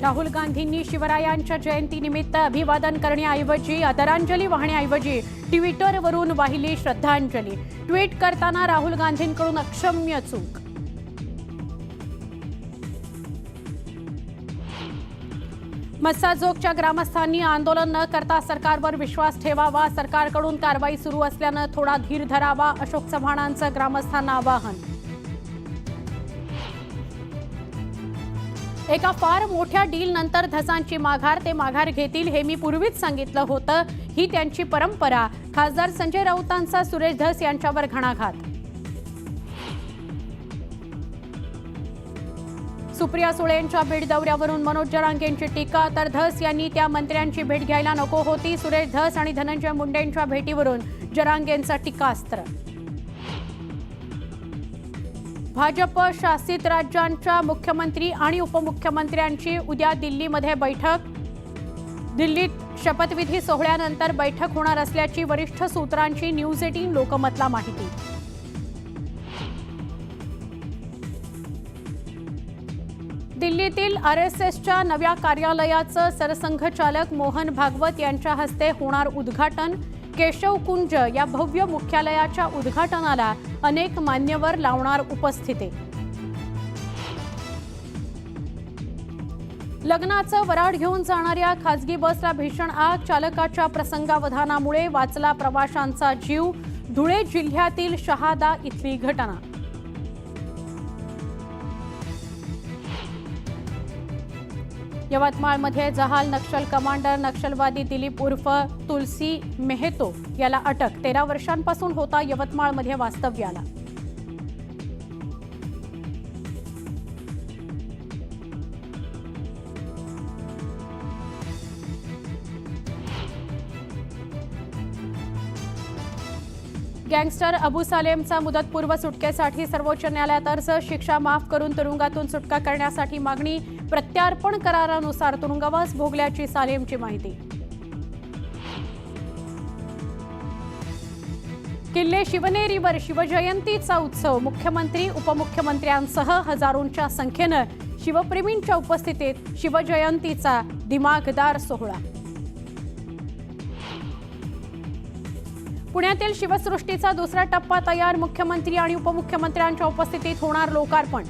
राहुल गांधींनी शिवरायांच्या जयंतीनिमित्त अभिवादन करण्याऐवजी आदरांजली वाहण्याऐवजी ट्विटरवरून वाहिली श्रद्धांजली। ट्विट करताना राहुल गांधींकडून अक्षम्य चूक। मस्साजोगच्या ग्रामस्थांनी आंदोलन न करता सरकारवर विश्वास ठेवावा, सरकारकडून कारवाई सुरू असल्यानं थोडा धीर धरावा, अशोक चव्हाणांचं ग्रामस्थांना आवाहन। एका फार मोठ्या डील नंतर धसांची माघार, ते माघार घेतील हे मी पूर्वीच सांगितलं होतं, ही त्यांची परंपरा। खासदार संजय राऊतांचा सुरेश धस यांच्यावर घणाघात। सुप्रिया सुळेंच्या बीड दौऱ्यावरून मनोज जरांगेंची टीका, तर धस यांनी त्या मंत्र्यांची भेट घ्यायला नको होती। सुरेश धस आणि धनंजय मुंडेंच्या भेटीवरून जरांगेंचा टीकास्त्र। भाजप शासित राज्यांच्या मुख्यमंत्री आणि उपमुख्यमंत्र्यांची उद्या दिल्लीमध्ये बैठक। दिल्लीत शपथविधी सोहळ्यानंतर बैठक होणार असल्याची वरिष्ठ सूत्रांची न्यूज 18 लोकमतला माहिती। दिल्लीतील आरएसएसच्या नव्या कार्यालयाचं सरसंघचालक मोहन भागवत यांच्या हस्ते होणार उद्घाटन। केशव कुंज या भव्य मुख्यालयाच्या उद्घाटनाला अनेक मान्यवर लावणार उपस्थिती। लग्नाचं वराड घेऊन जाणाऱ्या खासगी बसला भीषण आग, चालकाच्या प्रसंगावधानामुळे वाचला प्रवाशांचा जीव। धुळे जिल्ह्यातील शहादा इथली घटना। यवतमाळमध्ये जहाल नक्षल कमांडर नक्षलवादी दिलीप उर्फ तुलसी मेहतो याला अटक। 13 वर्षांपासून होता यवतमाळमध्ये वास्तव्याला। गँगस्टर अबू सालेमचा मुदतपूर्व सुटकेसाठी सर्वोच्च न्यायालयात अर्ज। शिक्षा माफ करून तुरुंगातून सुटका करण्यासाठी मागणी। प्रत्यार्पण करारानुसार तुरुंगवास भोगल्याची सालेमची माहिती। किल्ले शिवनेरीवर शिवजयंतीचा उत्सव। मुख्यमंत्री उपमुख्यमंत्र्यांसह हजारोंच्या संख्येनं शिवप्रेमींच्या उपस्थितीत शिवजयंतीचा दिमागदार सोहळा। पुण्यातील शिवसृष्टीचा दुसरा टप्पा तयार। मुख्यमंत्री आणि उपमुख्यमंत्र्यांच्या उपस्थितीत होणार लोकार्पण।